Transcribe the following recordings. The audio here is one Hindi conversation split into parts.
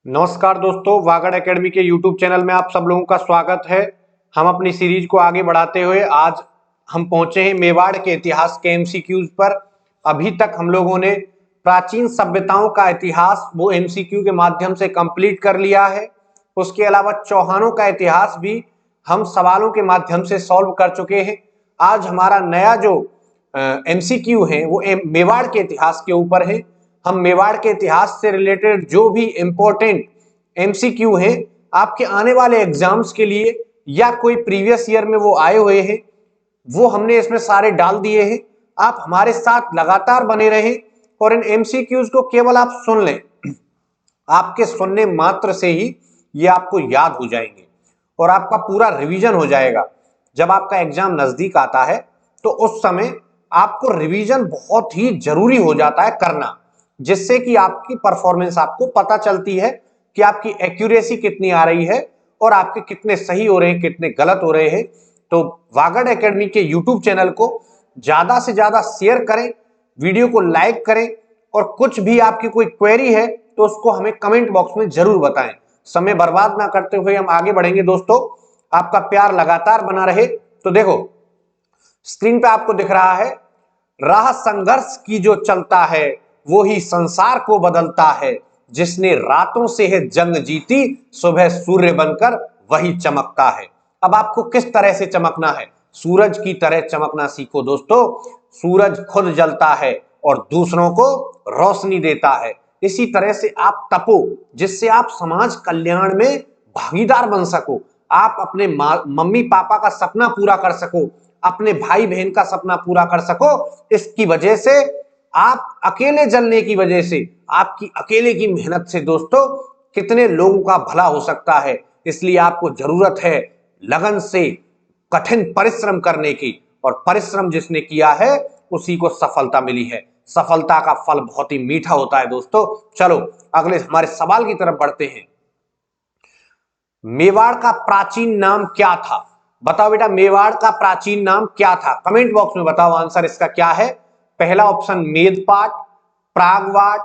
नमस्कार दोस्तों, वागड़ एकेडमी के यूट्यूब चैनल में आप सब लोगों का स्वागत है। हम अपनी सीरीज को आगे बढ़ाते हुए आज हम पहुंचे हैं मेवाड़ के इतिहास के एमसीक्यूज पर। अभी तक हम लोगों ने प्राचीन सभ्यताओं का इतिहास वो एमसीक्यू के माध्यम से कंप्लीट कर लिया है। उसके अलावा चौहानों का इतिहास भी हम सवालों के माध्यम से सॉल्व कर चुके हैं। आज हमारा नया जो एमसीक्यू है वो मेवाड़ के इतिहास के ऊपर है। हम मेवाड़ के इतिहास से रिलेटेड जो भी इंपॉर्टेंट एमसीक्यू हैं आपके आने वाले एग्जाम्स के लिए या कोई प्रीवियस ईयर में वो आए हुए हैं वो हमने इसमें सारे डाल दिए हैं। आप हमारे साथ लगातार बने रहें और इन एमसीक्यूज को केवल आप सुन लें। आपके सुनने मात्र से ही ये आपको याद हो जाएंगे और आपका पूरा रिवीजन हो जाएगा। जब आपका एग्जाम नजदीक आता है तो उस समय आपको रिवीजन बहुत ही जरूरी हो जाता है करना, जिससे कि आपकी परफॉर्मेंस आपको पता चलती है कि आपकी एक्यूरेसी कितनी आ रही है और आपके कितने सही हो रहे हैं, कितने गलत हो रहे हैं। तो वागड़ एकेडमी के यूट्यूब चैनल को ज्यादा से ज्यादा शेयर करें, वीडियो को लाइक करें और कुछ भी आपकी कोई क्वेरी है तो उसको हमें कमेंट बॉक्स में जरूर बताएं। समय बर्बाद ना करते हुए हम आगे बढ़ेंगे दोस्तों। आपका प्यार लगातार बना रहे। तो देखो स्क्रीन पे आपको दिख रहा है, राह संघर्ष की जो चलता है वो ही संसार को बदलता है। जिसने रातों से है जंग जीती, सुबह सूर्य बनकर वही चमकता है। अब आपको किस तरह से चमकना है? सूरज की तरह चमकना सीखो दोस्तों। सूरज खुद जलता है और दूसरों को रोशनी देता है। इसी तरह से आप तपो, जिससे आप समाज कल्याण में भागीदार बन सको। आप अपने मम्मी पापा का सपना पूरा कर सको, अपने भाई बहन का सपना पूरा कर सको। इसकी वजह से आप अकेले जलने की वजह से, आपकी अकेले की मेहनत से दोस्तों कितने लोगों का भला हो सकता है। इसलिए आपको जरूरत है लगन से कठिन परिश्रम करने की, और परिश्रम जिसने किया है उसी को सफलता मिली है। सफलता का फल बहुत ही मीठा होता है दोस्तों। चलो अगले हमारे सवाल की तरफ बढ़ते हैं। मेवाड़ का प्राचीन नाम क्या था? बताओ बेटा, मेवाड़ का प्राचीन नाम क्या था? कमेंट बॉक्स में बताओ आंसर इसका क्या है। पहला ऑप्शन मेदपाट, प्रागवाट,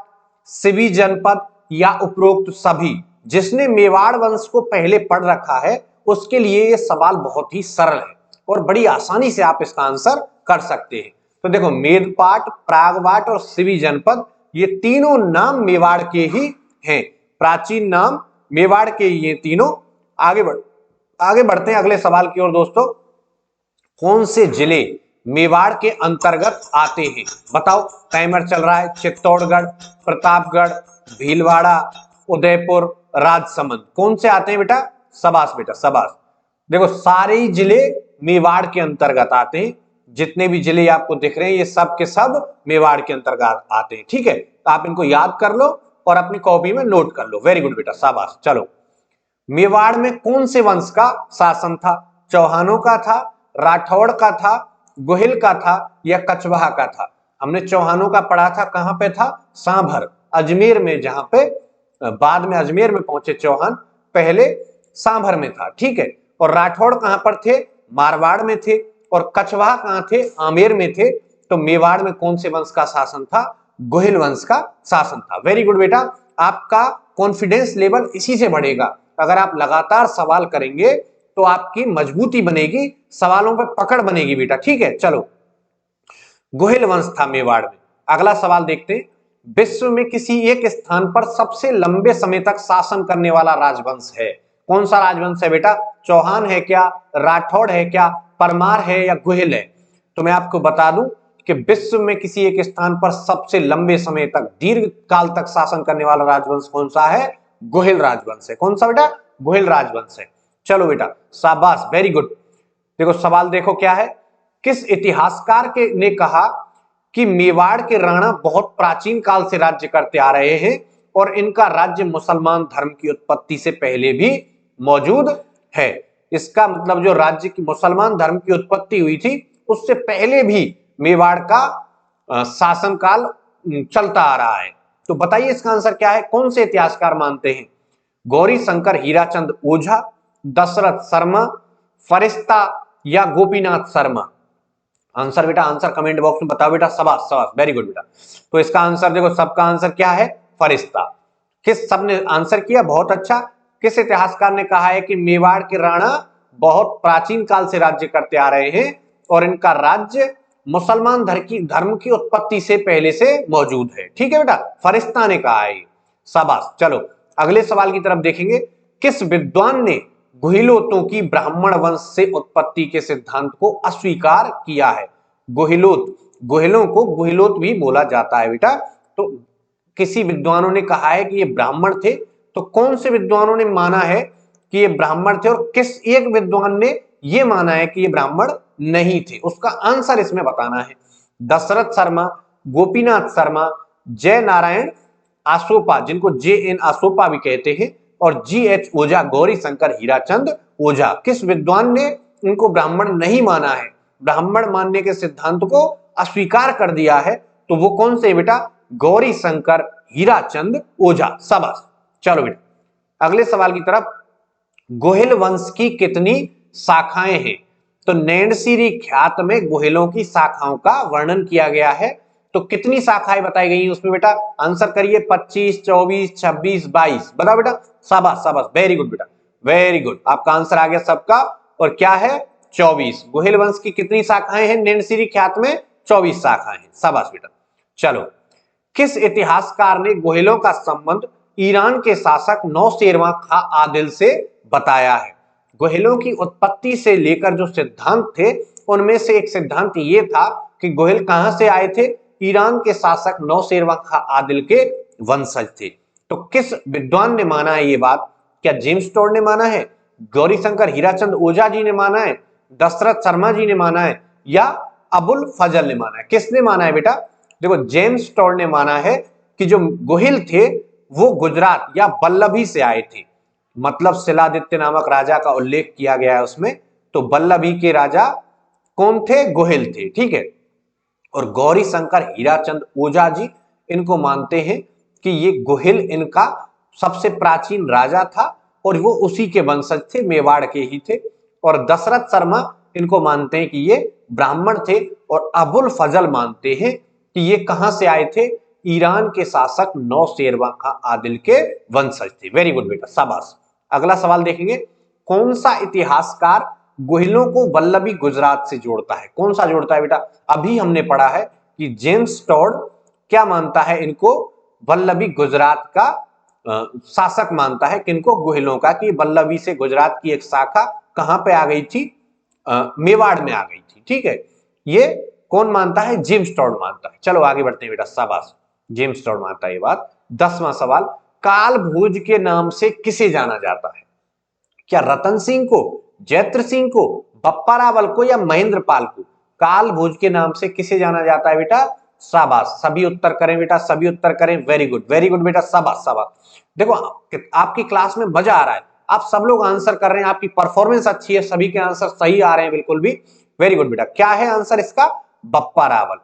सिवी जनपद या उपरोक्त सभी। जिसने मेवाड़ वंश को पहले पढ़ रखा है उसके लिए यह सवाल बहुत ही सरल है और बड़ी आसानी से आप इसका आंसर कर सकते हैं। तो देखो मेदपाट, प्रागवाट और सिवी जनपद ये तीनों नाम मेवाड़ के ही हैं। प्राचीन नाम मेवाड़ के ये तीनों। आगे बढ़ते हैं अगले सवाल की ओर दोस्तों। कौन से जिले मेवाड़ के अंतर्गत आते हैं? बताओ, टाइमर चल रहा है। चित्तौड़गढ़, प्रतापगढ़, भीलवाड़ा, उदयपुर, राजसमंद, कौन से आते हैं बेटा? शाबाश बेटा शाबाश। देखो सारे ही जिले मेवाड़ के अंतर्गत आते हैं। जितने भी जिले आपको दिख रहे हैं ये सब के सब मेवाड़ के अंतर्गत आते हैं। ठीक है, तो आप इनको याद कर लो और अपनी कॉपी में नोट कर लो। वेरी गुड बेटा शाबाश। चलो, मेवाड़ में कौन से वंश का शासन था? चौहानों का था, राठौड़ का था, गोहिल का था या कछवाहा का था? हमने चौहानों का पढ़ा था, कहां पे था? सांभर, अजमेर में, जहां पे बाद में अजमेर में पहुंचे चौहान, पहले सांभर में था। ठीक है, और राठौड़ कहां पर थे? मारवाड़ में थे। और कछवाहा कहां थे? आमेर में थे। तो मेवाड़ में कौन से वंश का शासन था? गोहिल वंश का शासन था। वेरी गुड बेटा, आपका कॉन्फिडेंस लेवल इसी से बढ़ेगा। अगर आप लगातार सवाल करेंगे तो आपकी मजबूती बनेगी, सवालों पर पकड़ बनेगी बेटा। ठीक है, चलो गोहिल वंश था मेवाड़ में। अगला सवाल देखते हैं। विश्व में किसी एक स्थान पर सबसे लंबे समय तक शासन करने वाला राजवंश है? कौन सा राजवंश है बेटा? चौहान है क्या, राठौड़ है क्या, परमार है या गोहिल है? तो मैं आपको बता दूं कि विश्व में किसी एक स्थान पर सबसे लंबे समय तक, दीर्घ काल तक शासन करने वाला राजवंश कौन सा है? गोहिल राजवंश है। कौन सा बेटा? गोहिल राजवंश है। चलो बेटा शाबाश, वेरी गुड। देखो सवाल देखो क्या है। किस इतिहासकार के ने कहा कि मेवाड़ के राणा बहुत प्राचीन काल से राज्य करते आ रहे हैं और इनका राज्य मुसलमान धर्म की उत्पत्ति से पहले भी मौजूद है? इसका मतलब जो राज्य की मुसलमान धर्म की उत्पत्ति हुई थी उससे पहले भी मेवाड़ का शासन काल चलता आ रहा है। तो बताइए इसका आंसर क्या है? कौन से इतिहासकार मानते हैं? गौरी शंकर हीराचंद ओझा, दशरथ शर्मा, फरिश्ता या गोपीनाथ शर्मा? आंसर बेटा, आंसर कमेंट बॉक्स में बताओ बेटा। शाबाश शाबाश, वेरी गुड बेटा। तो इसका आंसर देखो, सबका आंसर क्या है? फरिश्ता। किस, सबने आंसर किया, बहुत अच्छा। किस इतिहासकार ने कहा है कि मेवाड़ के राणा बहुत प्राचीन काल से राज्य करते आ रहे हैं और इनका राज्य मुसलमान धर्म की उत्पत्ति से पहले से मौजूद है। ठीक है बेटा, फरिश्ता ने कहा है। शाबाश। चलो अगले सवाल की तरफ देखेंगे। किस विद्वान ने गुहिलोतों की ब्राह्मण वंश से उत्पत्ति के सिद्धांत को अस्वीकार किया है? गुहिलोत, गुहिलों को गुहिलोत भी बोला जाता है बेटा। तो किसी विद्वानों ने कहा है कि ये ब्राह्मण थे, तो कौन से विद्वानों ने माना है कि ये ब्राह्मण थे और किस एक विद्वान ने ये माना है कि ये ब्राह्मण नहीं थे? उसका आंसर इसमें बताना है। दशरथ शर्मा, गोपीनाथ शर्मा, जय नारायण आसोपा, जिनको जे एन आसोपा भी कहते हैं, और जी एच ओझा, गौरी शंकर हीराचंद ओझा। किस विद्वान ने इनको ब्राह्मण नहीं माना है, ब्राह्मण मानने के सिद्धांत को अस्वीकार कर दिया है? तो वो कौन से बेटा? गौरी शंकर हीराचंद ओझा। शाबाश। चलो बेटा अगले सवाल की तरफ। गोहिल वंश की कितनी शाखाएं हैं? तो नैनसीरी ख्यात में गोहिलों की शाखाओं का वर्णन किया गया है। तो कितनी शाखाएं बताई गई हैं उसमें बेटा? आंसर करिए। 25, 24, 26, 22। बताओ बेटा। शाबाश शाबाश, वेरी गुड बेटा, वेरी गुड। आपका आंसर आ गया सबका। और क्या है? 24। गोहिल वंश की कितनी शाखाएं हैं नैनसीरी ख्यात में? 24 शाखाएं हैं। शाबाश बेटा। चलो, किस इतिहासकार ने गोहिलों का संबंध ईरान के शासक नौशेरवां खां आदिल से बताया है? गोहिलों की उत्पत्ति से लेकर जो सिद्धांत थे उनमें से एक सिद्धांत ये था कि गोहिल कहां से आए थे? ईरान के शासक नौशेरवां खां आदिल के वंशज थे। तो किस विद्वान ने माना है ये बात? क्या जेम्स टोड ने माना है, गौरी शंकर हीराचंद ओझा जी ने माना है, दशरथ शर्मा जी ने माना है, या अबुल फजल ने माना है? किसने माना है बेटा? देखो, जेम्स टोड ने माना है कि जो गोहिल थे वो गुजरात या बल्लभी से आए थे। मतलब शिलादित्य नामक राजा का उल्लेख किया गया है उसमें। तो बल्लभी के राजा कौन थे? गोहिल थे। ठीक है। और गौरी शंकर हीराचंद ओझा जी इनको मानते हैं कि ये गोहिल इनका सबसे प्राचीन राजा था और वो उसी के वंशज थे, मेवाड़ के ही थे। और दशरथ शर्मा इनको मानते हैं कि ये ब्राह्मण थे। और अबुल फजल मानते हैं कि ये कहां से आए थे? ईरान के शासक नौशेरवां खां आदिल के वंशज थे। वेरी गुड बेटा, शाबाश। अगला सवाल देखेंगे। कौन सा इतिहासकार गोहिलों को वल्लभी गुजरात से जोड़ता है? कौन सा जोड़ता है बेटा? अभी हमने पढ़ा है कि जेम्स टोड क्या मानता है इनको? वल्लभी गुजरात का शासक मानता है। किनको? गोहिलों का। कि वल्लभी से गुजरात की एक शाखा कहां पे आ गई थी? मेवाड़ में आ गई थी। ठीक है। ये कौन मानता है? जेम्स टोड मानता है। चलो आगे बढ़ते हैं बेटा। शाबाश, जेम्स टोड मानता है ये बात। 10वां सवाल। काल भोज के नाम से किसे जाना जाता है? क्या रतन सिंह को, जैत्र सिंह को, बप्पा रावल को, या महेंद्र पाल को? काल भोज के नाम से किसे जाना जाता है बेटा? शाबाश, सभी उत्तर करें बेटा, सभी उत्तर करें। वेरी गुड बेटा, शाबाश शाबाश। देखो आपकी क्लास में मजा आ रहा है, आप सब लोग आंसर कर रहे हैं, आपकी परफॉर्मेंस अच्छी है, सभी के आंसर सही आ रहे हैं बिल्कुल भी। वेरी गुड बेटा। क्या है आंसर इसका? बप्पा रावल।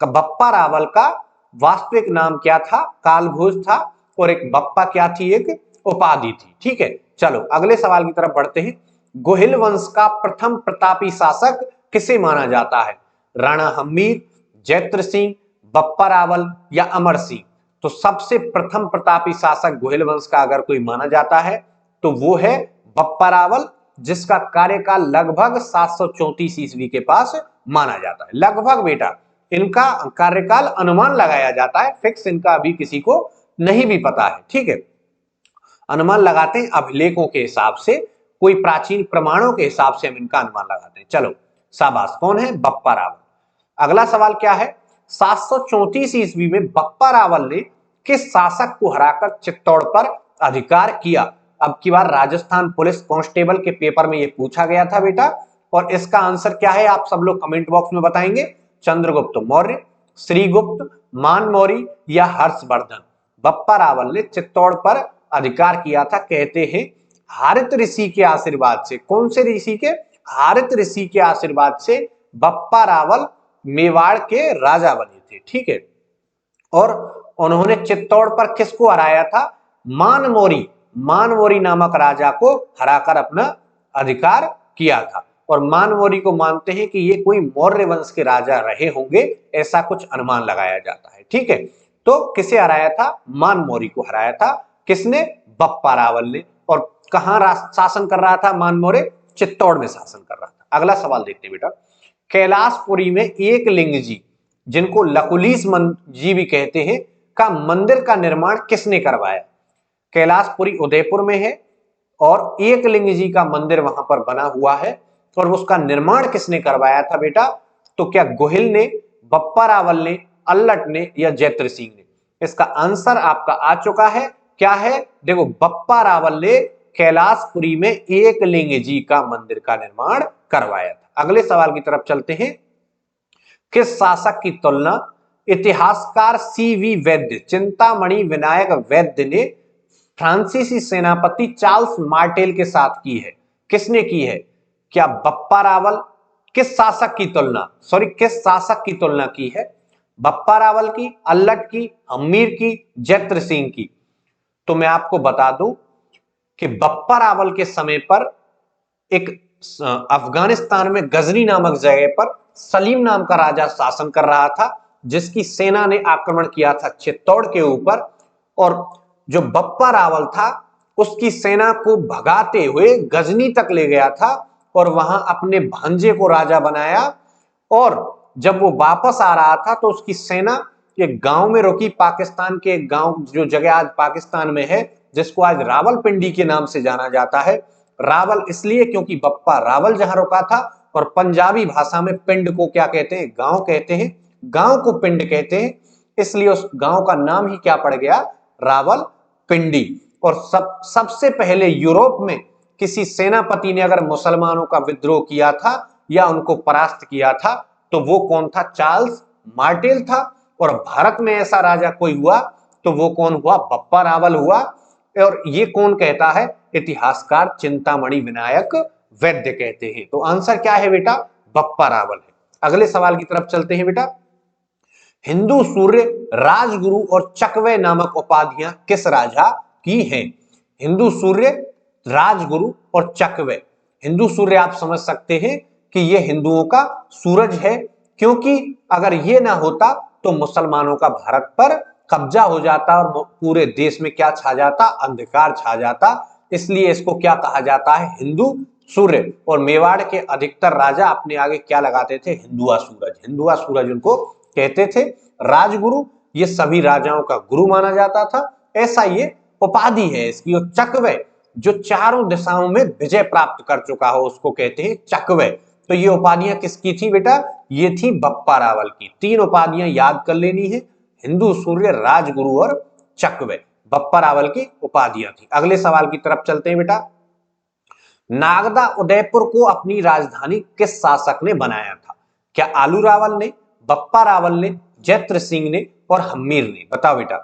बप्पा रावल का वास्तविक नाम क्या था? कालभोज था। और एक बप्पा क्या थी? एक उपाधि थी। ठीक है। चलो अगले सवाल की तरफ बढ़ते हैं। गोहिल वंश का प्रथम प्रतापी शासक किसे माना जाता है? राणा हम्मीर, जैत्र सिंह, बप्पा रावल, या अमर सिंह? तो सबसे प्रथम प्रतापी शासक गोहिल वंश का अगर कोई माना जाता है तो वो है बप्पा रावल, जिसका कार्यकाल लगभग 734 ईस्वी के पास माना जाता है। लगभग बेटा, इनका कार्यकाल अनुमान लगाया जाता है, फिक्स इनका अभी किसी को नहीं भी पता है। ठीक है। अनुमान लगाते हैं अभिलेखों के हिसाब से, कोई प्राचीन प्रमाणों के हिसाब से हम इनका अनुमान लगाते हैं। चलो शाबाश, कौन है? बप्पा रावल। अगला सवाल क्या है? 734 ईस्वी में बप्पा रावल ने किस शासक को हराकर चित्तौड़ पर अधिकार किया? अब की बार राजस्थान पुलिस कांस्टेबल के पेपर में यह पूछा गया था बेटा, और इसका आंसर क्या है आप सब लोग कमेंट बॉक्स में बताएंगे। चंद्रगुप्त मौर्य, श्रीगुप्त, मानमौरी, या हर्षवर्धन? बप्पा रावल ने चित्तौड़ पर अधिकार किया था, कहते हैं हारित ऋषि के आशीर्वाद से। कौन से ऋषि के? हारित ऋषि के आशीर्वाद से बप्पा रावल मेवाड़ के राजा बने थे। ठीक है। और उन्होंने चित्तौड़ पर किसको हराया था? मानमौरी, मानमौरी नामक राजा को हराकर अपना अधिकार किया था। और मानमौरी को मानते हैं कि ये कोई मौर्य वंश के राजा रहे होंगे, ऐसा कुछ अनुमान लगाया जाता है। ठीक है। तो किसे हराया था? मानमौरी को हराया था किसने? बप्पा रावल ने। और कहां शासन कर रहा था मानमोरे? चित्तौड़ में शासन कर रहा था। अगला सवाल देखते हैं बेटा, कैलाशपुरी में एकलिंग जी, जिनको लकुलीस जी भी कहते हैं, का मंदिर का निर्माण किसने करवाया? कैलाशपुरी उदयपुर में है और एकलिंग जी का मंदिर वहां पर बना हुआ है, और उसका निर्माण किसने करवाया था बेटा? तो क्या गोहिल ने, बप्पा रावल ने, अल्लट ने या जैत्र सिंह ने? इसका आंसर आपका आ चुका है। क्या है? देखो, बप्पा रावल ने कैलाशपुरी में एकलिंग जी का मंदिर का निर्माण करवाया था। अगले सवाल की तरफ चलते हैं, किस शासक की तुलना इतिहासकार सीवी वैद्य, चिंतामणि विनायक वैद्य ने फ्रांसीसी सेनापति चार्ल्स मार्टेल के साथ की है? किसने की है? क्या बप्पा रावल? किस शासक की तुलना, सॉरी, किस शासक की तुलना की है? बप्पा रावल की, अल्लट की, हम्मीर की, जैत्र सिंह की? तो मैं आपको बता दूं कि बप्पा रावल के समय पर एक अफगानिस्तान में गजनी नामक जगह पर सलीम नाम का राजा शासन कर रहा था, जिसकी सेना ने आक्रमण किया था चित्तौड़ के ऊपर, और जो बप्पा रावल था उसकी सेना को भगाते हुए गजनी तक ले गया था और वहां अपने भांजे को राजा बनाया। और जब वो वापस आ रहा था तो उसकी सेना एक गांव में रुकी, पाकिस्तान के एक गांव, जो जगह आज पाकिस्तान में है, जिसको आज रावलपिंडी के नाम से जाना जाता है। रावल इसलिए क्योंकि बप्पा रावल जहां रुका था, और पंजाबी भाषा में पिंड को क्या कहते हैं? गांव कहते हैं। गांव को पिंड कहते हैं, इसलिए उस गांव का नाम ही क्या पड़ गया? रावलपिंडी। और सबसे पहले यूरोप में किसी सेनापति ने अगर मुसलमानों का विद्रोह किया था या उनको परास्त किया था तो वो कौन था? चार्ल्स मार्टेल था। और भारत में ऐसा राजा कोई हुआ तो वो कौन हुआ? बप्पा रावल हुआ। और ये कौन कहता है? इतिहासकार चिंतामणि विनायक वैद्य कहते हैं। तो आंसर क्या है बेटा? बप्पा रावल है। अगले सवाल की तरफ चलते हैं बेटा, हिंदू सूर्य, राजगुरु और चकवे नामक उपाधियां किस राजा की हैं? हिंदू सूर्य, राजगुरु और चकवे। हिंदू सूर्य आप समझ सकते हैं कि यह हिंदुओं का सूरज है, क्योंकि अगर यह ना होता तो मुसलमानों का भारत पर कब्जा हो जाता और पूरे देश में क्या छा जाता? अंधकार छा जाता। इसलिए इसको क्या कहा जाता है? हिंदू सूर्य। और मेवाड़ के अधिकतर राजा अपने आगे क्या लगाते थे? हिंदुआ सूरज। हिंदुआ सूरज उनको कहते थे। राजगुरु, ये सभी राजाओं का गुरु माना जाता था, ऐसा ये उपाधि है इसकी। और चकवे, जो चारों दिशाओं में विजय प्राप्त कर चुका हो उसको कहते हैं चकवे। तो ये उपाधियां किसकी थी बेटा? ये थी बप्पा रावल की। तीन उपाधियां याद कर लेनी है, हिंदू सूर्य, राजगुरु और चकवे, बप्पा रावल की उपाधियां थी। अगले सवाल की तरफ चलते हैं बेटा, नागदा उदयपुर को अपनी राजधानी किस शासक ने बनाया था? क्या आलू रावल ने, बप्पा रावल ने, जैत्र सिंह ने और हम्मीर ने? बताओ बेटा।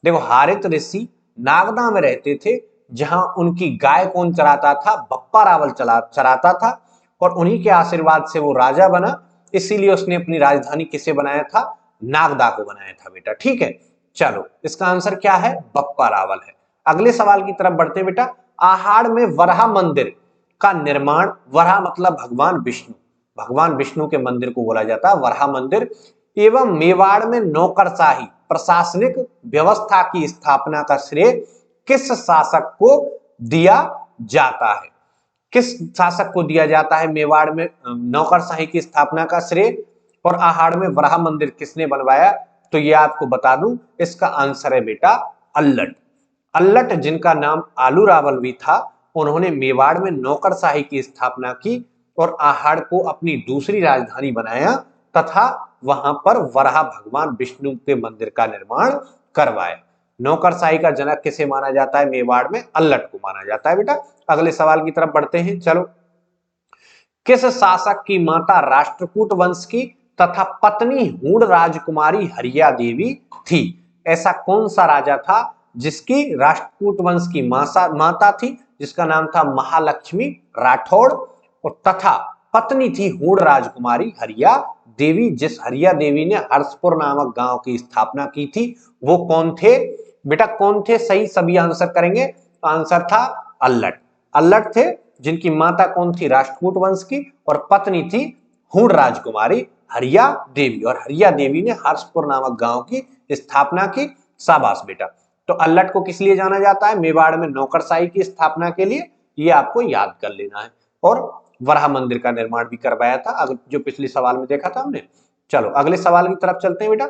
देखो, हारित ऋषि नागदा में रहते थे, जहां उनकी गाय कौन चराता था? बप्पा रावल चराता था, और उन्हीं के आशीर्वाद से वो राजा बना। इसीलिए उसने अपनी राजधानी किसे बनाया था? नागदा को बनाया था बेटा। ठीक है, चलो इसका आंसर क्या है? बप्पा रावल है। अगले सवाल की तरफ बढ़ते हैं बेटा, आहाड़ में वराह मंदिर का निर्माण, वराह मतलब भगवान विष्णु, भगवान विष्णु के मंदिर को बोला जाता है वराह मंदिर, एवं मेवाड़ में नौकरशाही प्रशासनिक व्यवस्था की स्थापना का श्रेय किस शासक को दिया जाता है? किस शासक को दिया जाता है मेवाड़ में नौकरशाही की स्थापना का श्रेय? और आहाड़ में वराह मंदिर किसने बनवाया? तो ये आपको बता दूं, इसका आंसर है बेटा अल्लट। अल्लट, जिनका नाम आलू रावल भी था, उन्होंने मेवाड़ में नौकरशाही की स्थापना की और आहाड़ को अपनी दूसरी राजधानी बनाया तथा वहां पर वराह भगवान विष्णु के मंदिर का निर्माण करवाया। नौकरशाही का जनक किसे माना जाता है मेवाड़ में? अल्लट को माना जाता है बेटा। अगले सवाल की तरफ बढ़ते हैं, चलो। किस शासक की माता राष्ट्रकूट वंश की तथा पत्नी हूण राजकुमारी हरिया देवी थी? ऐसा कौन सा राजा था जिसकी राष्ट्रकूट वंश की माता थी, जिसका नाम था महालक्ष्मी राठौड़, और तथा पत्नी थी हूण राजकुमारी हरिया देवी, जिस हरिया देवी ने हर्षपुर नामक गांव की स्थापना की थी? वो कौन थे बेटा? कौन थे? सही सभी आंसर करेंगे। तो आंसर था अल्लट। अल्लट थे, जिनकी माता कौन थी? राष्ट्रकूट वंश की, और पत्नी थी हूण राजकुमारी हरिया देवी, और हरिया देवी ने हर्षपुर नामक गांव की स्थापना की। शाबाश बेटा। तो अल्लट को किस लिए जाना जाता है? मेवाड़ में नौकरशाही की स्थापना के लिए, ये आपको याद कर लेना है। और वराह मंदिर का निर्माण भी करवाया था, अगर जो पिछले सवाल में देखा था हमने। चलो अगले सवाल की तरफ चलते हैं बेटा।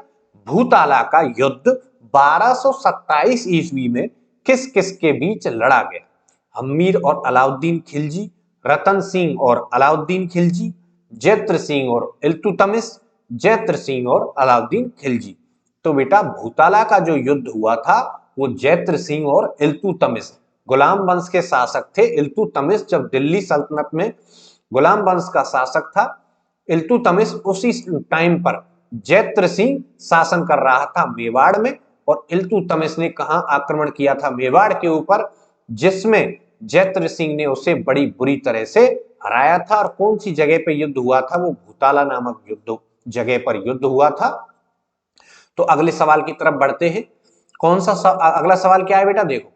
भूताला का युद्ध 1227 ईस्वी में किस किस के बीच लड़ा गया? हम्मीर और अलाउद्दीन खिलजी, रतन सिंह और अलाउद्दीन खिलजी, जैत्र सिंह और इल्तुतमिश, जैत्र सिंह और अलाउद्दीन खिलजी। तो बेटा भूताला का जो युद्ध हुआ था वो जैत्र सिंह और इल्तुतमिश, गुलाम वंश के शासक थे। इल्तुतमिश जब दिल्ली सल्तनत में गुलाम वंश का शासक था, इल्तुतमिश उसी टाइम पर जैत्र सिंह शासन कर रहा था मेवाड़ में, और इल्तुतमिश ने कहां आक्रमण किया था? मेवाड़ के ऊपर, जिसमें जैत्र सिंह ने उसे बड़ी बुरी तरह से हराया था। और कौन सी जगह पे युद्ध हुआ था? वो भूताला नामक युद्ध जगह पर युद्ध हुआ था। तो अगले सवाल की तरफ बढ़ते हैं। कौन सा अगला सवाल क्या है बेटा? देखो,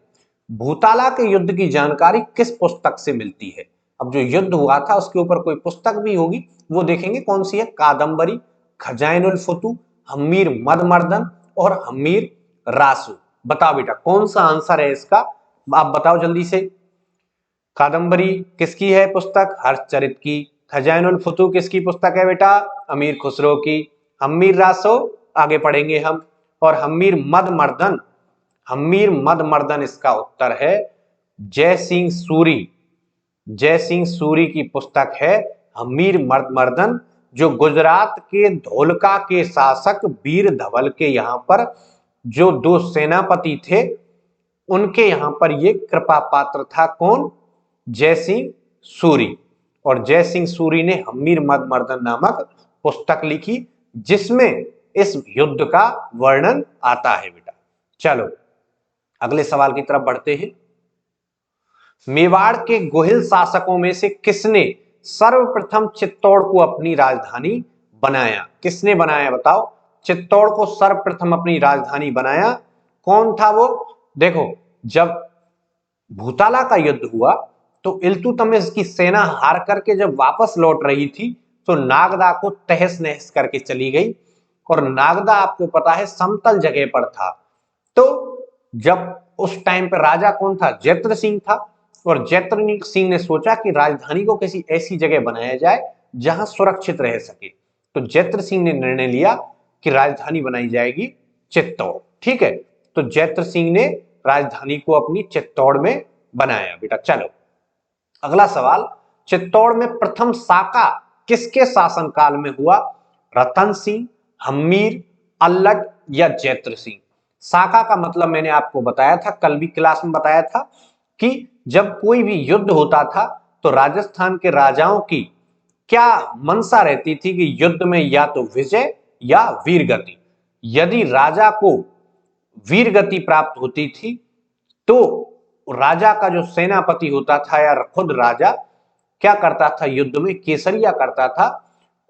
भूताला के युद्ध की जानकारी किस पुस्तक से मिलती है? अब जो युद्ध हुआ था उसके ऊपर कोई पुस्तक भी होगी, वो देखेंगे कौन सी है। कादंबरी, खजाइनुल फुतू, हम्मीर मदमर्दन और हम्मीर रासू। बताओ बेटा कौन सा आंसर है इसका? आप बताओ जल्दी से। कादंबरी किसकी है पुस्तक? हर्षचरित की। खजाइनुल फुतू किसकी पुस्तक है बेटा? अमीर खुसरो की। हम्मीर रासो आगे पढ़ेंगे हम। और हम्मीर मदमर्दन, हम्मीर मदमर्दन इसका उत्तर है। जय सिंह सूरी, जय सिंह सूरी की पुस्तक है हम्मीर मदमर्दन, जो गुजरात के धोलका के शासक वीर धवल के यहां पर जो दो सेनापति थे, उनके यहां पर ये कृपा पात्र था। कौन? जय सिंह सूरी। और जय सिंह सूरी ने हम्मीर मदमर्दन नामक पुस्तक लिखी, जिसमें इस युद्ध का वर्णन आता है बेटा। चलो अगले सवाल की तरफ बढ़ते हैं। मेवाड़ के गोहिल शासकों में से किसने सर्वप्रथम चित्तौड़ को अपनी राजधानी बनाया? किसने बनाया बताओ? चित्तौड़ को सर्वप्रथम अपनी राजधानी बनाया कौन था वो? देखो, जब भूताला का युद्ध हुआ तो इल्तुतमिश की सेना हार करके जब वापस लौट रही थी तो नागदा को तहस नहस करके चली गई। और नागदा आपको पता है समतल जगह पर था। तो जब उस टाइम पर राजा कौन था? जैत्र सिंह था। और जैत्र सिंह ने सोचा कि राजधानी को किसी ऐसी जगह बनाया जाए जहां सुरक्षित रह सके। तो जैत्र सिंह ने निर्णय लिया कि राजधानी बनाई जाएगी चित्तौड़। ठीक है, तो जैत्र सिंह ने राजधानी को अपनी चित्तौड़ में बनाया बेटा। चलो अगला सवाल, चित्तौड़ में प्रथम साका किसके शासनकाल में हुआ? रतन सिंह, हम्मीर, अल्लट या जैत्र सिंह? साका का मतलब मैंने आपको बताया था, कल भी क्लास में बताया था कि जब कोई भी युद्ध होता था तो राजस्थान के राजाओं की क्या मंशा रहती थी कि युद्ध में या तो विजय या वीरगति। यदि राजा को वीरगति प्राप्त होती थी तो राजा का जो सेनापति होता था या खुद राजा क्या करता था? युद्ध में केसरिया करता था।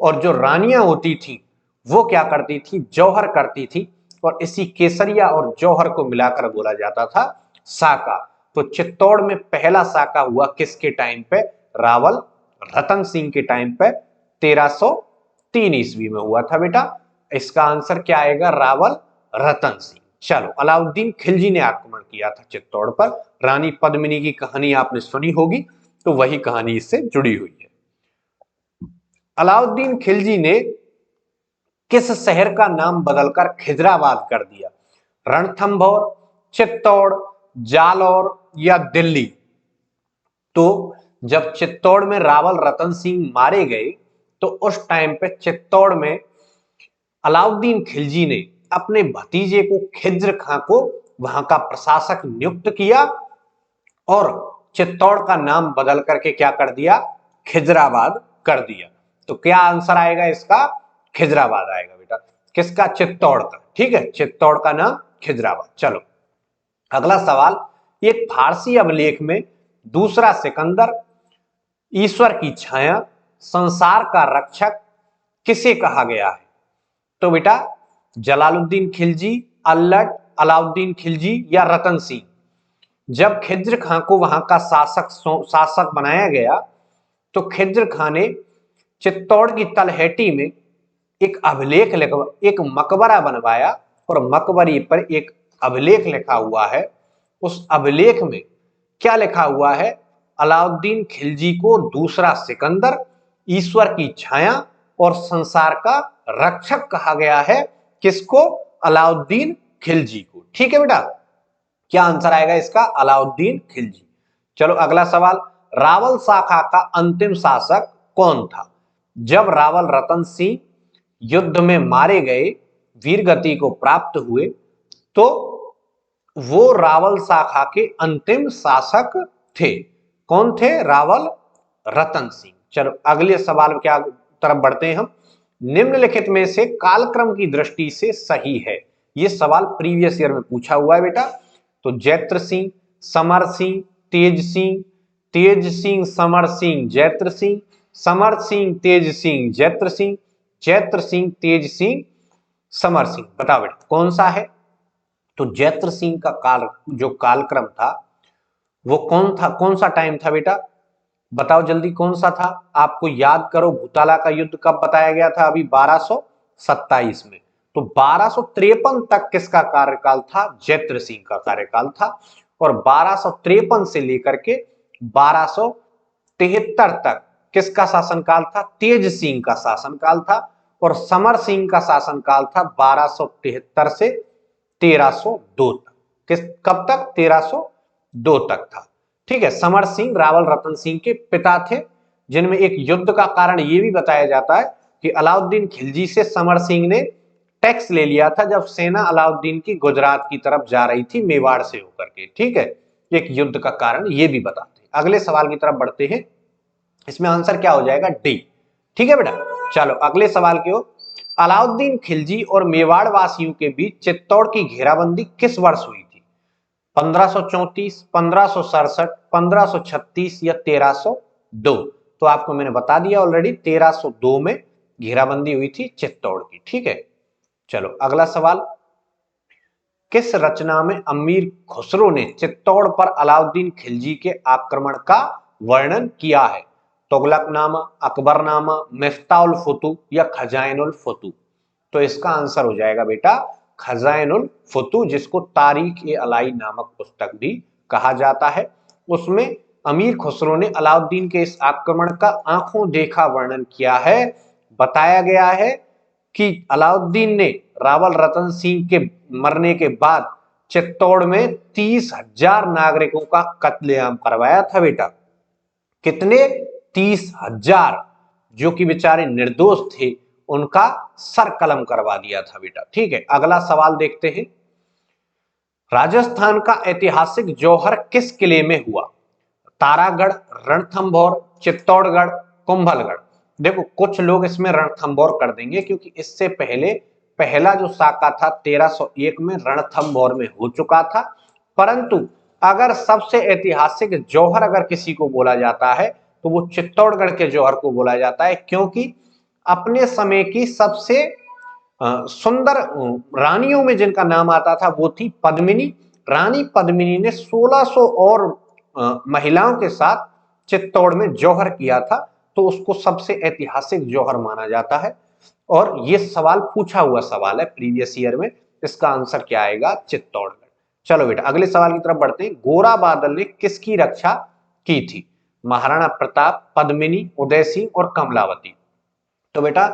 और जो रानियां होती थी वो क्या करती थी? जौहर करती थी। और इसी केसरिया और जौहर को मिलाकर बोला जाता था साका। तो चित्तौड़ में पहला साका हुआ किसके टाइम पे? रावल रतन सिंह के टाइम पे 1303 ईस्वी में हुआ था बेटा। इसका आंसर क्या आएगा? रावल रतन सिंह। चलो अलाउद्दीन खिलजी ने आक्रमण किया था चित्तौड़ पर। रानी पद्मिनी की कहानी आपने सुनी होगी, तो वही कहानी इससे जुड़ी हुई है। अलाउद्दीन खिलजी ने किस शहर का नाम बदलकर खिजराबाद कर दिया? रणथंभौर, चित्तौड़, जालौर या दिल्ली? तो जब चित्तौड़ में रावल रतन सिंह मारे गए तो उस टाइम पे चित्तौड़ में अलाउद्दीन खिलजी ने अपने भतीजे को खिज्र खां को वहां का प्रशासक नियुक्त किया और चित्तौड़ का नाम बदल करके क्या कर दिया? खिजराबाद कर दिया। तो क्या आंसर आएगा इसका? खिजराबाद आएगा बेटा। किसका? चित्तौड़ का। ठीक है, चित्तौड़ का नाम खिजराबाद। चलो अगला सवाल, एक फारसी अभिलेख में दूसरा सिकंदर, ईश्वर की छाया, संसार का रक्षक किसे कहा गया है? तो बेटा जलालुद्दीन खिलजी, अल्लट, अलाउद्दीन खिलजी या रतन सिंह? जब खिज्र खां को वहां का शासक बनाया गया तो खिज्र खां ने चित्तौड़ की तलहटी में एक अभिलेख लिखवा, एक मकबरा बनवाया और मकबरी पर एक अभिलेख लिखा हुआ है, उस अभिलेख में क्या लिखा हुआ है? अलाउद्दीन खिलजी को दूसरा सिकंदर, ईश्वर की छाया और संसार का रक्षक कहा गया है। किसको? अलाउद्दीन खिलजी को। ठीक है बेटा, क्या आंसर आएगा इसका? अलाउद्दीन खिलजी। चलो अगला सवाल, रावल शाखा का अंतिम शासक कौन था? जब रावल रतन सिंह युद्ध में मारे गए, वीरगति को प्राप्त हुए, तो वो रावल शाखा के अंतिम शासक थे। कौन थे? रावल रतन सिंह। चलो अगले सवाल क्या तरफ बढ़ते हैं हम। निम्नलिखित में से कालक्रम की दृष्टि से सही है? ये सवाल प्रीवियस ईयर में पूछा हुआ है बेटा। तो जैत्र सिंह, समर सिंह, तेज सिंह, तेज सिंह, समर सिंह, जैत्र सिंह, समर सिंह, तेज सिंह, जैत्र सिंह, जैत्र सिंह, तेज सिंह, समर सिंह। बताओ बेटा कौन सा है? तो जैत्र सिंह का जो कालक्रम था वो कौन था? कौन सा टाइम था बेटा? बताओ जल्दी कौन सा था? आपको याद करो, भूताला का युद्ध कब बताया गया था? अभी 1227 में। तो 1253 तक किसका कार्यकाल था? जैत्र सिंह का कार्यकाल था। और 1253 से लेकर के 1273 तक किसका शासनकाल था? तेज सिंह का शासनकाल था। और समर सिंह का शासनकाल था 1273 से 1302 तक। कब तक? 1302 तक था। ठीक है, समर सिंह रावल रतन सिंह के पिता थे, जिनमें एक युद्ध का कारण यह भी बताया जाता है कि अलाउद्दीन खिलजी से समर सिंह ने टैक्स ले लिया था जब सेना अलाउद्दीन की गुजरात की तरफ जा रही थी मेवाड़ से होकर के। ठीक है, एक युद्ध का कारण यह भी बताते हैं। अगले सवाल की तरफ बढ़ते हैं। इसमें आंसर क्या हो जाएगा? डी। ठीक है बेटा, चलो अगले सवाल की ओर। अलाउद्दीन खिलजी और मेवाड़ वासियों के बीच चित्तौड़ की घेराबंदी किस वर्ष हुई थी? 1534, 1567, 1536 या 1302? तो आपको मैंने बता दिया ऑलरेडी, 1302 में घेराबंदी हुई थी चित्तौड़ की। ठीक है, चलो अगला सवाल। किस रचना में अमीर खुसरो ने चित्तौड़ पर अलाउद्दीन खिलजी के आक्रमण का वर्णन किया है? तुगलकनामा, अकबरनामा, मिफ्ताउल फुतू या खजाइनुल फुतू? तो इसका आंसर हो जाएगा बेटा खजाइनुल फुतू, जिसको तारीख ए अलाई नामक पुस्तक भी कहा जाता है। उसमें अमीर खुसरो ने अलाउद्दीन के इस आक्रमण का आंखों देखा वर्णन किया है। बताया गया है कि अलाउद्दीन ने रावल रतन सिंह के मरने के बाद चित्तौड़ में 30,000 नागरिकों का कत्लेआम करवाया था बेटा। कितने? 30,000, जो कि बेचारे निर्दोष थे, उनका सर कलम करवा दिया था बेटा। ठीक है, अगला सवाल देखते हैं। राजस्थान का ऐतिहासिक जौहर किस किले में हुआ? तारागढ़, रणथंभौर, चित्तौड़गढ़, कुंभलगढ़? देखो कुछ लोग इसमें रणथंभौर कर देंगे क्योंकि इससे पहले पहला जो साका था 1301 में रणथंभौर में हो चुका था। परंतु अगर सबसे ऐतिहासिक जौहर अगर किसी को बोला जाता है तो वो चित्तौड़गढ़ के जौहर को बोला जाता है, क्योंकि अपने समय की सबसे सुंदर रानियों में जिनका नाम आता था वो थी पद्मिनी। रानी पद्मिनी ने 1600 और महिलाओं के साथ चित्तौड़ में जौहर किया था, तो उसको सबसे ऐतिहासिक जौहर माना जाता है। और ये सवाल पूछा हुआ सवाल है प्रीवियस ईयर में। इसका आंसर क्या आएगा? चित्तौड़गढ़। चलो बेटा अगले सवाल की तरफ बढ़ते हैं। गोरा बादल ने किसकी रक्षा की थी? महाराणा प्रताप, पद्मिनी, उदय सिंह और कमलावती? तो बेटा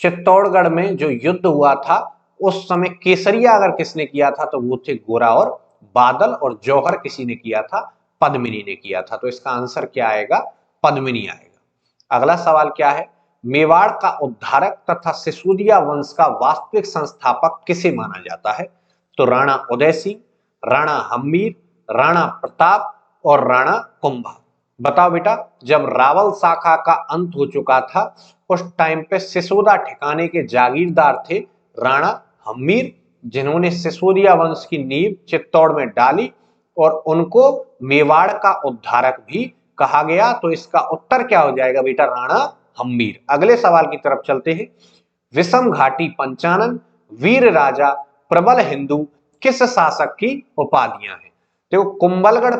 चित्तौड़गढ़ में जो युद्ध हुआ था उस समय केसरिया अगर किसने किया था तो वो थे गोरा और बादल, और जौहर किसी ने किया था? पद्मिनी ने किया था। तो इसका आंसर क्या आएगा? पद्मिनी आएगा। अगला सवाल क्या है? मेवाड़ का उद्धारक तथा सिसोदिया वंश का वास्तविक संस्थापक किसे माना जाता है? तो राणा उदय सिंह, राणा हम्मीर, राणा प्रताप और राणा कुंभा? बताओ बेटा, जब रावल शाखा का अंत हो चुका था उस टाइम पे सिसोदा ठिकाने के जागीरदार थे राणा हम्मीर, जिन्होंने सिसोदिया वंश की नींव चित्तौड़ में डाली और उनको मेवाड़ का उद्धारक भी कहा गया। तो इसका उत्तर क्या हो जाएगा बेटा? राणा हम्मीर। अगले सवाल की तरफ चलते हैं। विषम घाटी पंचानन, वीर राजा, प्रबल हिंदू किस शासक की उपाधियां हैं? देखो कुंभलगढ़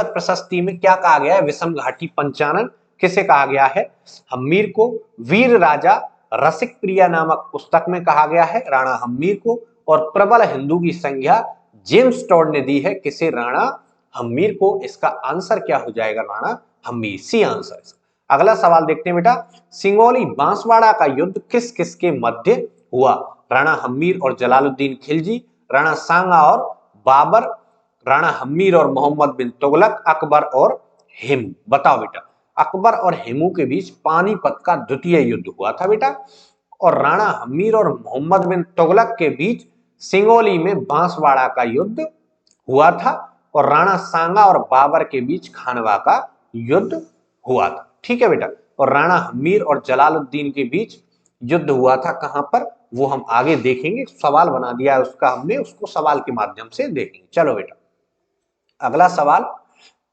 प्रशस्ति में क्या कहा गया है? विषम घाटी पंचानन किसे कहा गया है? हम्मीर को। वीर राजा रसिक प्रिया नामक पुस्तक में कहा गया है राणा हम्मीर को, और प्रबल हिंदू की संज्ञा जेम्स टॉड ने दी है किसे, राणा हम्मीर को। इसका आंसर क्या हो जाएगा, राणा हम्मीर, सी आंसर इसका। अगला सवाल देखते हैं बेटा, सिंगोली बांसवाड़ा का युद्ध किस किस के मध्य हुआ, राणा हम्मीर और जलालुद्दीन खिलजी, राणा सांगा और बाबर, राणा हम्मीर और मोहम्मद बिन तुगलक, अकबर और हेमू। बताओ बेटा, अकबर और हेमू के बीच पानीपत का द्वितीय युद्ध हुआ था बेटा, और राणा हम्मीर और मोहम्मद बिन तुगलक के बीच सिंगोली में बांसवाड़ा का युद्ध हुआ था, और राणा सांगा और बाबर के बीच खानवा का युद्ध हुआ था। ठीक है बेटा, और राणा हम्मीर और जलालुद्दीन के बीच युद्ध हुआ था कहां पर, वो हम आगे देखेंगे। सवाल बना दिया है उसका हमने, उसको सवाल के माध्यम से देखेंगे। चलो बेटा, अगला सवाल,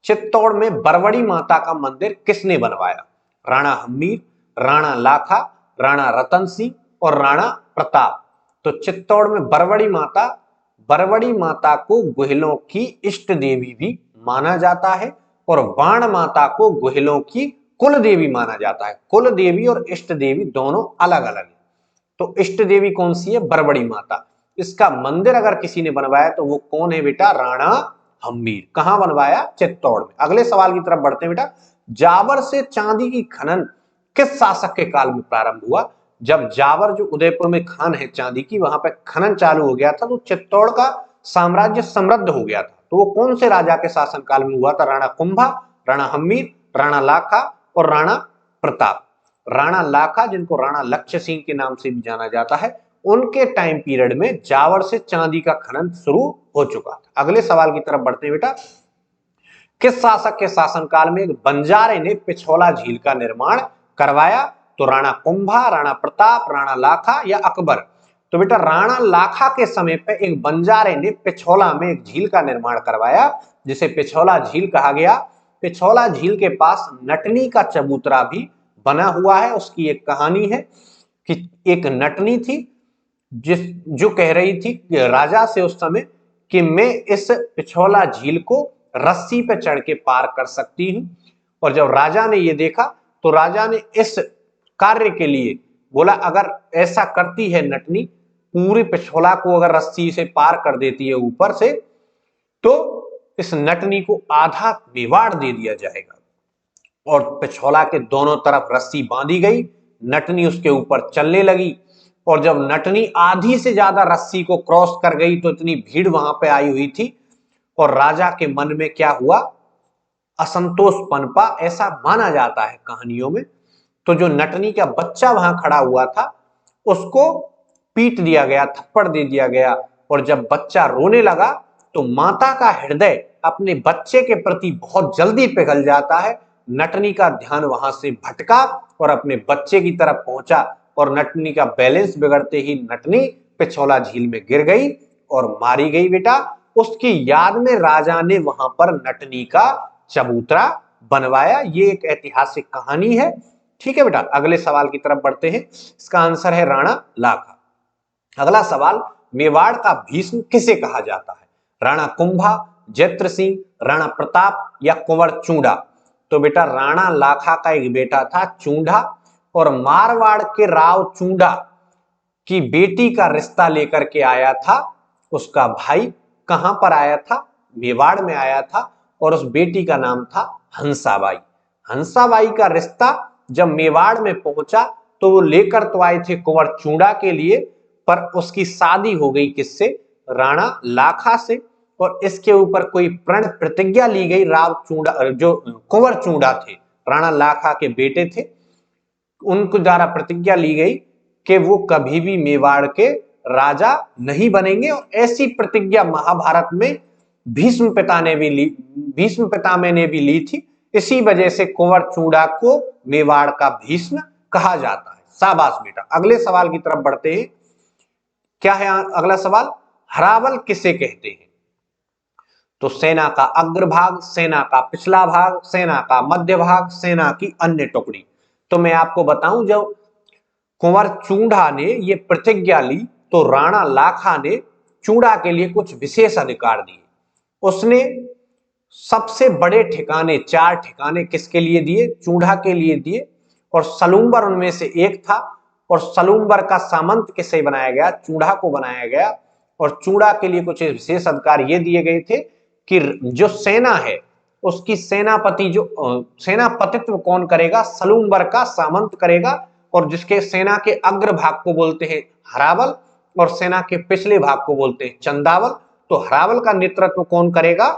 चित्तौड़ में बरवड़ी माता का मंदिर किसने बनवाया, राणा हम्मीर, राणा लाखा, राणा रतन सिंह और राणा प्रताप। तो चित्तौड़ में बरवड़ी माता को गोहिलों की इष्ट देवी भी माना जाता है, और बाण माता को गोहिलों की कुल देवी माना जाता है। कुल देवी और इष्ट देवी दोनों अलग अलग है। तो इष्ट देवी कौन सी है, बरबड़ी माता। इसका मंदिर अगर किसी ने बनवाया तो वो कौन है बेटा, राणा हम्मीर। कहां बनवाया, चित्तौड़ में। अगले सवाल की तरफ बढ़ते हैं बेटा, जावर से चांदी की खनन किस शासक के काल में प्रारंभ हुआ। जब जावर जो उदयपुर में खान है चांदी की, वहां पे खनन चालू हो गया था, तो चित्तौड़ का साम्राज्य समृद्ध हो गया था। तो वो कौन से राजा के शासन काल में हुआ था, राणा कुंभा, राणा हम्मीर, राणा लाखा और राणा प्रताप। राणा लाखा, जिनको राणा लक्ष्य सिंह के नाम से भी जाना जाता है, उनके टाइम पीरियड में जावर से चांदी का खनन शुरू हो चुका था। अगले सवाल की तरफ बढ़ते हैं बेटा, किस शासक के शासनकाल में एक बंजारे ने पिछोला झील का निर्माण करवाया। तो राणा कुंभा, राणा प्रताप, राणा लाखा या अकबर। तो बेटा राणा लाखा के समय पे एक बंजारे ने पिछोला में एक झील का निर्माण करवाया, जिसे पिछोला झील कहा गया। पिछोला झील के पास नटनी का चबूतरा भी बना हुआ है। उसकी एक कहानी है कि एक नटनी थी जो कह रही थी राजा से उस समय कि मैं इस पिछोला झील को रस्सी पे चढ़ के पार कर सकती हूं। और जब राजा ने ये देखा तो राजा ने इस कार्य के लिए बोला, अगर ऐसा करती है नटनी, पूरी पिछोला को अगर रस्सी से पार कर देती है ऊपर से, तो इस नटनी को आधा मेवाड़ दे दिया जाएगा। और पिछोला के दोनों तरफ रस्सी बांधी गई, नटनी उसके ऊपर चलने लगी, और जब नटनी आधी से ज्यादा रस्सी को क्रॉस कर गई तो इतनी भीड़ वहां पे आई हुई थी, और राजा के मन में क्या हुआ, असंतोष पनपा, ऐसा माना जाता है कहानियों में। तो जो नटनी का बच्चा वहां खड़ा हुआ था उसको पीट दिया गया, थप्पड़ दे दिया गया, और जब बच्चा रोने लगा तो माता का हृदय अपने बच्चे के प्रति बहुत जल्दी पिघल जाता है। नटनी का ध्यान वहां से भटका और अपने बच्चे की तरफ पहुंचा, और नटनी का बैलेंस बिगड़ते ही नटनी पिछोला झील में गिर गई और मारी गई बेटा। उसकी याद में राजा ने वहां पर नटनी का चबूतरा बनवाया। ये एक ऐतिहासिक कहानी है। ठीक है बेटा, अगले सवाल की तरफ बढ़ते हैं। इसका आंसर है राणा लाखा। अगला सवाल, मेवाड़ का भीष्म किसे कहा जाता है, राणा कुंभा, जैत्र सिंह, राणा प्रताप या कुंवर चूंडा। तो बेटा राणा लाखा का एक बेटा था चूंडा, और मारवाड़ के राव चूंडा की बेटी का रिश्ता लेकर के आया था उसका भाई। कहां पर आया था, मेवाड़ में आया था, और उस बेटी का नाम था हंसाबाई। हंसाबाई का रिश्ता जब मेवाड़ में पहुंचा तो वो लेकर तो आए थे कुंवर चूंडा के लिए, पर उसकी शादी हो गई किससे, राणा लाखा से। और इसके ऊपर कोई प्रण प्रतिज्ञा ली गई, राव चूंडा जो कुंवर चूंडा थे, राणा लाखा के बेटे थे, उनको द्वारा प्रतिज्ञा ली गई कि वो कभी भी मेवाड़ के राजा नहीं बनेंगे। और ऐसी प्रतिज्ञा महाभारत में भीष्म पितामह ने भी ली थी। इसी वजह से कुंवर चूंडा को मेवाड़ का भीष्म कहा जाता है। शाबाश बेटा। अगले सवाल की तरफ बढ़ते हैं। क्या है अगला सवाल, हरावल किसे कहते हैं। तो सेना का अग्रभाग, सेना का पिछला भाग, सेना का मध्य भाग, सेना की अन्य टुकड़ी। तो मैं आपको बताऊं, जब कुंवर चूंडा ने ये प्रतिज्ञा ली तो राणा लाखा ने चूंडा के लिए कुछ विशेष अधिकार दिए। उसने सबसे बड़े ठिकाने, 4 ठिकाने किसके लिए दिए, चूंडा के लिए दिए, और सलूम्बर उनमें से एक था। और सलूम्बर का सामंत किसे बनाया गया? चूड़ा को बनाया गया। और चूड़ा के लिए कुछ विशेष अधिकार ये दिए गए थे कि जो सेना है उसकी सेनापति जो सेनापतित्व कौन करेगा? सलूम्बर का सामंत करेगा। और जिसके सेना के अग्र भाग को बोलते हैं हरावल और सेना के पिछले भाग को बोलते हैं चंदावल। तो हरावल का नेतृत्व कौन करेगा?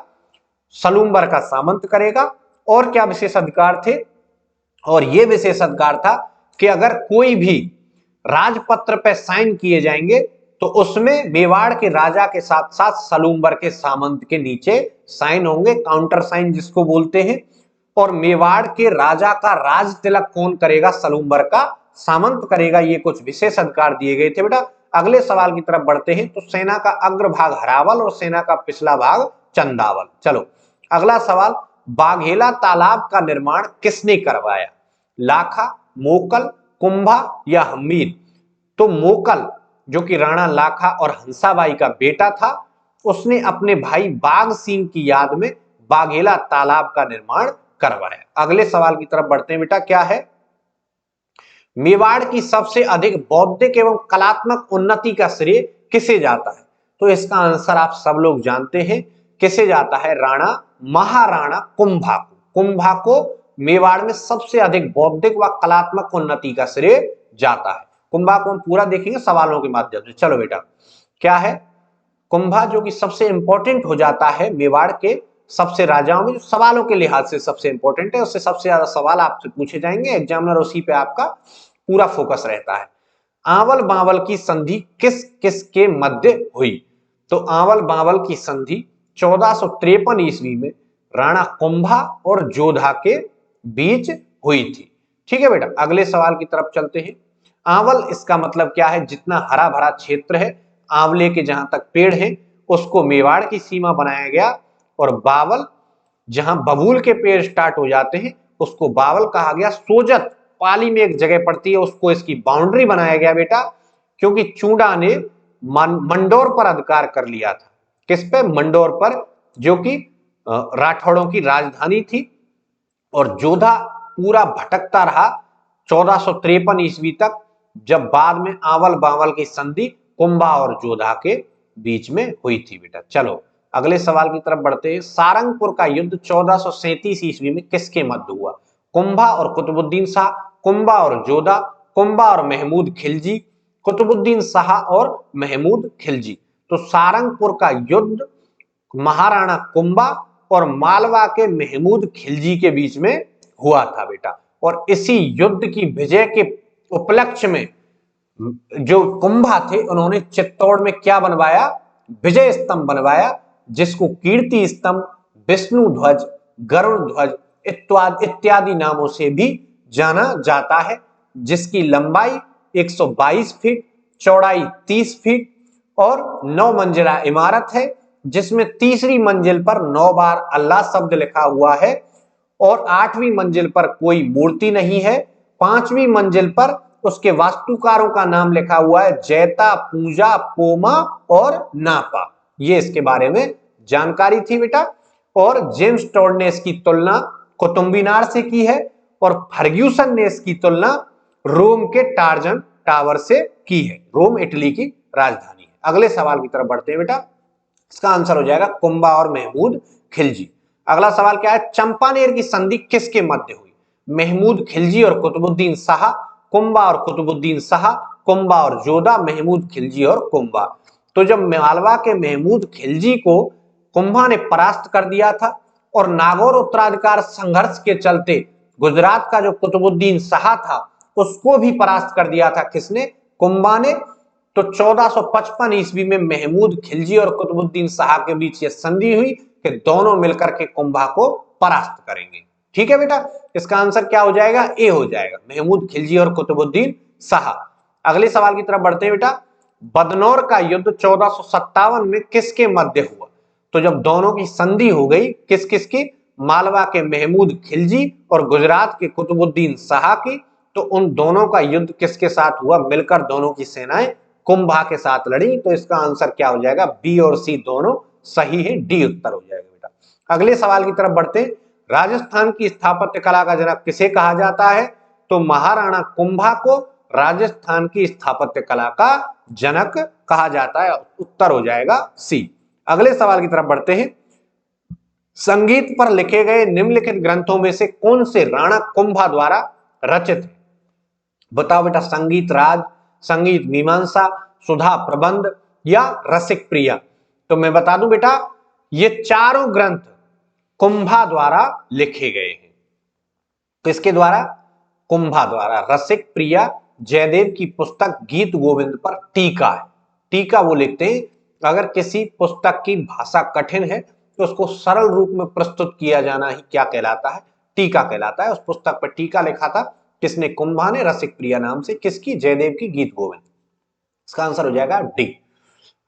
सलूम्बर का सामंत करेगा। और क्या विशेष अधिकार थे? और यह विशेष अधिकार था कि अगर कोई भी राजपत्र पे साइन किए जाएंगे तो उसमें मेवाड़ के राजा के साथ साथ सलूम्बर के सामंत के नीचे साइन होंगे, काउंटर साइन जिसको बोलते हैं। और मेवाड़ के राजा का राज तिलक कौन करेगा? सलूम्बर का सामंत करेगा। ये कुछ विशेष अधिकार दिए गए थे बेटा। अगले सवाल की तरफ बढ़ते हैं। तो सेना का अग्र भाग हरावल और सेना का पिछला भाग चंदावल। चलो अगला सवाल, बाघेला तालाब का निर्माण किसने करवाया? लाखा, मोकल, कुंभा या हम्मीर? तो मोकल जो कि राणा लाखा और हंसाबाई का बेटा था, उसने अपने भाई बाघ सिंह की याद में बाघेला तालाब का निर्माण करवाया। अगले सवाल की तरफ बढ़ते हैं बेटा। क्या है? मेवाड़ की सबसे अधिक बौद्धिक एवं कलात्मक उन्नति का श्रेय किसे जाता है? तो इसका आंसर आप सब लोग जानते हैं किसे जाता है? महाराणा कुंभा को। कुंभा को मेवाड़ में सबसे अधिक बौद्धिक व कलात्मक उन्नति का श्रेय जाता है। कुंभा को हम पूरा देखेंगे सवालों के माध्यम से। चलो बेटा, क्या है? कुंभा जो कि सबसे इंपॉर्टेंट हो जाता है मेवाड़ के सबसे राजाओं में, जो सवालों के लिहाज से सबसे इंपॉर्टेंट है, उससे सबसे ज्यादा सवाल आपसे पूछे जाएंगे, एग्जामिनर उसी पे आपका पूरा फोकस रहता है। आंवल बांवल की संधि किस किस के मध्य हुई? तो आंवल बांवल की संधि 1453 ईस्वी में राणा कुंभा और जोधा के बीच हुई थी। ठीक है बेटा, अगले सवाल की तरफ चलते हैं। आंवल इसका मतलब क्या है? जितना हरा भरा क्षेत्र है, आंवले के जहां तक पेड़ हैं उसको मेवाड़ की सीमा बनाया गया। और बावल जहां बबूल के पेड़ स्टार्ट हो जाते हैं उसको बावल कहा गया। सोजत पाली में एक जगह पड़ती है, उसको इसकी बाउंड्री बनाया गया बेटा, क्योंकि चूड़ा ने मंडोर पर अधिकार कर लिया था। किस पे? मंडोर पर, जो कि राठौड़ों की राजधानी थी। और जोधा पूरा भटकता रहा 1453 ईस्वी तक, जब बाद में आंवल बांवल की संधि कुंभा और जोधा के बीच में हुई थी बेटा। चलो अगले सवाल की तरफ बढ़ते हैं। सारंगपुर का युद्ध 1437 ईस्वी में किसके मध्य हुआ? कुंभा और कुतुबुद्दीन शाह, कुंभा और जोधा, कुंभा और महमूद खिलजी, कुतुबुद्दीन शाह और महमूद खिलजी। तो सारंगपुर का युद्ध महाराणा कुंभा और मालवा के महमूद खिलजी के बीच में हुआ था बेटा। और इसी युद्ध की विजय के उपलक्ष्य में जो कुंभा थे उन्होंने चित्तौड़ में क्या बनवाया? विजय स्तंभ बनवाया, जिसको कीर्ति स्तंभ, विष्णु ध्वज, गरुड़ ध्वज इत्यादि नामों से भी जाना जाता है, जिसकी लंबाई 122 फीट, चौड़ाई 30 फीट और 9 मंजिला इमारत है, जिसमें तीसरी मंजिल पर 9 बार अल्लाह शब्द लिखा हुआ है और 8वीं मंजिल पर कोई मूर्ति नहीं है। 5वीं मंजिल पर उसके वास्तुकारों का नाम लिखा हुआ है जैता, पूजा, पोमा और नापा। ये इसके बारे में जानकारी थी बेटा। और जेम्स टोड ने इसकी तुलना कुतुब मीनार से की है और फर्ग्यूसन ने इसकी तुलना रोम के टार्जन टावर से की है। रोम इटली की राजधानी है। अगले सवाल की तरफ बढ़ते हैं बेटा। इसका आंसर हो जाएगा कुंभा और महमूद खिलजी। अगला सवाल क्या है? चंपानेर की संधि किसके मध्य हुई? महमूद खिलजी और कुतुबुद्दीन शाह, कुंभा और कुतुबुद्दीन शाह, कुंभा और जोधा, महमूद खिलजी और कुंभा। तो जब मालवा के महमूद खिलजी को कुंभा ने परास्त कर दिया था और नागौर उत्तराधिकार संघर्ष के चलते गुजरात का जो कुतुबुद्दीन शाह था उसको भी परास्त कर दिया था। किसने? कुंभा ने। तो 1455 ईस्वी में महमूद खिलजी और कुतुबुद्दीन शाह के बीच यह संधि हुई कि दोनों मिलकर के कुंभा को परास्त करेंगे। ठीक है बेटा, इसका आंसर क्या हो जाएगा? ए हो जाएगा, महमूद खिलजी और कुतुबुद्दीन शाह। अगले सवाल की तरफ बढ़ते हैं बेटा। बदनौर का युद्ध 1457 में किसके मध्य हुआ? तो जब दोनों की संधि हो गई, किस किस की? मालवा के महमूद खिलजी और गुजरात के कुतुबुद्दीन शाह की, तो उन दोनों का युद्ध किसके साथ हुआ? मिलकर दोनों की सेनाएं कुंभा के साथ लड़ी। तो इसका आंसर क्या हो जाएगा? बी और सी दोनों सही है, डी उत्तर हो जाएगा बेटा। अगले सवाल की तरफ बढ़ते हैं। राजस्थान की स्थापत्य कला का जनक किसे कहा जाता है? तो महाराणा कुंभा को राजस्थान की स्थापत्य कला का जनक कहा जाता है। उत्तर हो जाएगा सी। अगले सवाल की तरफ बढ़ते हैं। संगीत पर लिखे गए निम्नलिखित ग्रंथों में से कौन से राणा कुंभा द्वारा रचित है? बताओ बेटा, संगीत राज, संगीत मीमांसा, सुधा प्रबंध या रसिक प्रिया। तो मैं बता दूं बेटा, ये चारों ग्रंथ कुंभा द्वारा लिखे गए हैं। किसके द्वारा? कुंभा द्वारा। रसिक प्रिया जयदेव की पुस्तक गीत गोविंद पर टीका है। टीका वो लिखते हैं, अगर किसी पुस्तक की भाषा कठिन है तो उसको सरल रूप में प्रस्तुत किया जाना ही क्या कहलाता है? टीका कहलाता है। उस पुस्तक पर टीका लिखा था किसने? कुंभा ने, रसिक प्रिया नाम से। किसकी? जयदेव की गीत गोविंद। इसका आंसर हो जाएगा डी।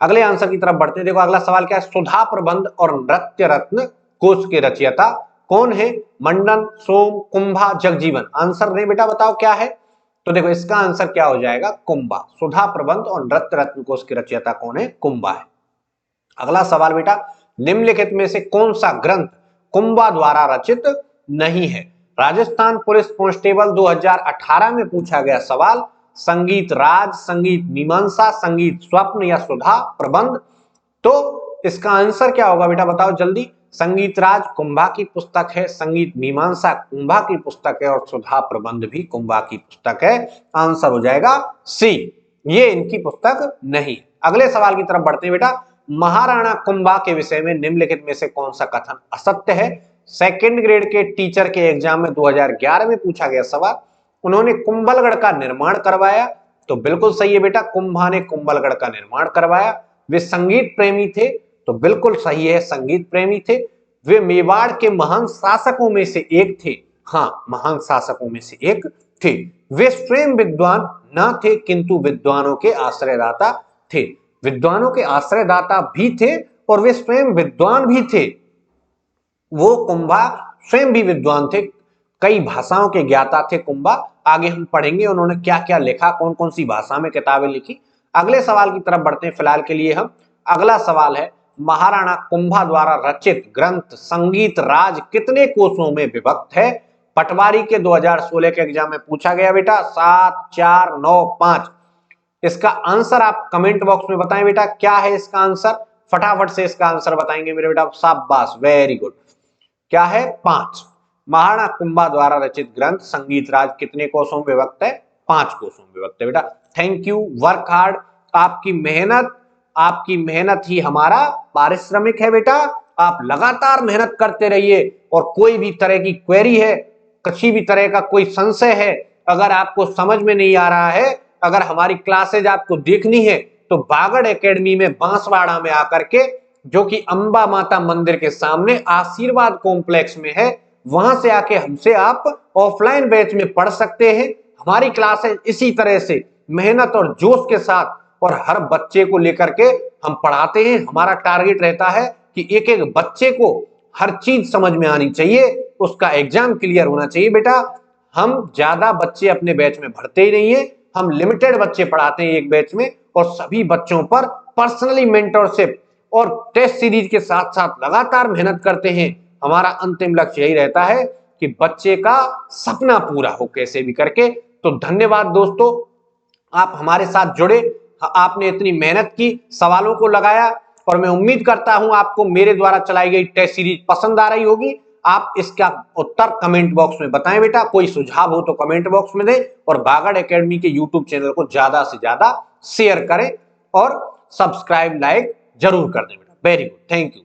अगले आंसर की तरफ बढ़ते हैं। देखो अगला सवाल क्या है? सुधा प्रबंध और नृत्य रत्न कोश के रचयिता कौन है? मंडन, सोम, कुंभा, जगजीवन। आंसर नहीं बेटा, बताओ क्या है? तो देखो इसका आंसर क्या हो जाएगा? कुंभा। सुधा प्रबंध और नृत्य रत्न कोश के रचयिता कौन है? कुंभा है। अगला सवाल बेटा, निम्नलिखित में से कौन सा ग्रंथ कुंभा द्वारा रचित नहीं है? राजस्थान पुलिस कांस्टेबल 2018 में पूछा गया सवाल। संगीत राज, संगीत मीमांसा, संगीत स्वप्न या सुधा प्रबंध। तो इसका आंसर क्या होगा बेटा, बताओ जल्दी। संगीत राज कुंभा की पुस्तक है, संगीत मीमांसा कुंभा की पुस्तक है और सुधा प्रबंध भी कुंभा की पुस्तक है। आंसर हो जाएगा सी, ये इनकी पुस्तक नहीं। अगले सवाल की तरफ बढ़ते हैं बेटा। महाराणा कुंभा के विषय में निम्नलिखित में से कौन सा कथन असत्य है? सेकंड ग्रेड के टीचर के एग्जाम में 2011 में पूछा गया सवाल। उन्होंने कुंभलगढ़ का निर्माण करवाया, तो बिल्कुल सही है बेटा, कुंभा ने कुंभलगढ़ का निर्माण करवाया। वे संगीत प्रेमी थे, तो बिल्कुल सही है, संगीत प्रेमी थे। वे मेवाड़ के महान शासकों में से एक थे। हाँ, महान शासकों में से एक थे। वे स्वयं विद्वान न थे, किंतु विद्वानों के आश्रयदाता थे। विद्वानों के आश्रयदाता भी थे और वे स्वयं विद्वान भी थे। वो कुंभा स्वयं भी विद्वान थे, कई भाषाओं के ज्ञाता थे कुंभा। आगे हम पढ़ेंगे उन्होंने क्या क्या लिखा, कौन कौन सी भाषा में किताबें लिखी। अगले सवाल की तरफ बढ़ते हैं फिलहाल के लिए हम। अगला सवाल है, महाराणा कुंभा द्वारा रचित ग्रंथ संगीत राज कितने कोषों में विभक्त है? पटवारी के 2016 के एग्जाम में पूछा गया बेटा। 7, 4, 9, 5। इसका आंसर आप कमेंट बॉक्स में बताएं बेटा, क्या है इसका आंसर? फटाफट से इसका आंसर बताएंगे मेरे बेटा। शाबाश, वेरी गुड। क्या है? 5। महाराणा कुंभा द्वारा रचित ग्रंथ संगीत राज कितने कोषों में विभक्त है? 5 कोषों में विभक्त है बेटा। Thank you, work hard. आपकी मेहनत ही हमारा पारिश्रमिक है बेटा। आप लगातार मेहनत करते रहिए और कोई भी तरह की क्वेरी है, किसी भी तरह का कोई संशय है, अगर आपको समझ में नहीं आ रहा है, अगर हमारी क्लासेज आपको देखनी है, तो बागड़ एकेडमी में बांसवाड़ा में आकर के, जो कि अंबा माता मंदिर के सामने आशीर्वाद कॉम्प्लेक्स में है, वहां से आके हमसे आप ऑफलाइन बैच में पढ़ सकते हैं। हमारी क्लासेज इसी तरह से मेहनत और जोश के साथ और हर बच्चे को लेकर के हम पढ़ाते हैं। हमारा टारगेट रहता है कि एक एक बच्चे को हर चीज समझ में आनी चाहिए, उसका एग्जाम क्लियर होना चाहिए बेटा। हम ज्यादा बच्चे अपने बैच में भरते ही नहीं है, हम लिमिटेड बच्चे पढ़ाते हैं एक बैच में, और सभी बच्चों पर पर्सनली मेंटरशिप और टेस्ट सीरीज के साथ साथ लगातार मेहनत करते हैं। हमारा अंतिम लक्ष्य यही रहता है कि बच्चे का सपना पूरा हो कैसे भी करके। तो धन्यवाद दोस्तों, आप हमारे साथ जुड़े, आपने इतनी मेहनत की, सवालों को लगाया, और मैं उम्मीद करता हूं आपको मेरे द्वारा चलाई गई टेस्ट सीरीज पसंद आ रही होगी। आप इसका उत्तर कमेंट बॉक्स में बताएं बेटा। कोई सुझाव हो तो कमेंट बॉक्स में दें, और बागड़ एकेडमी के यूट्यूब चैनल को ज्यादा से ज्यादा शेयर करें और सब्सक्राइब लाइक जरूर कर दें बेटा। Very good, thank you.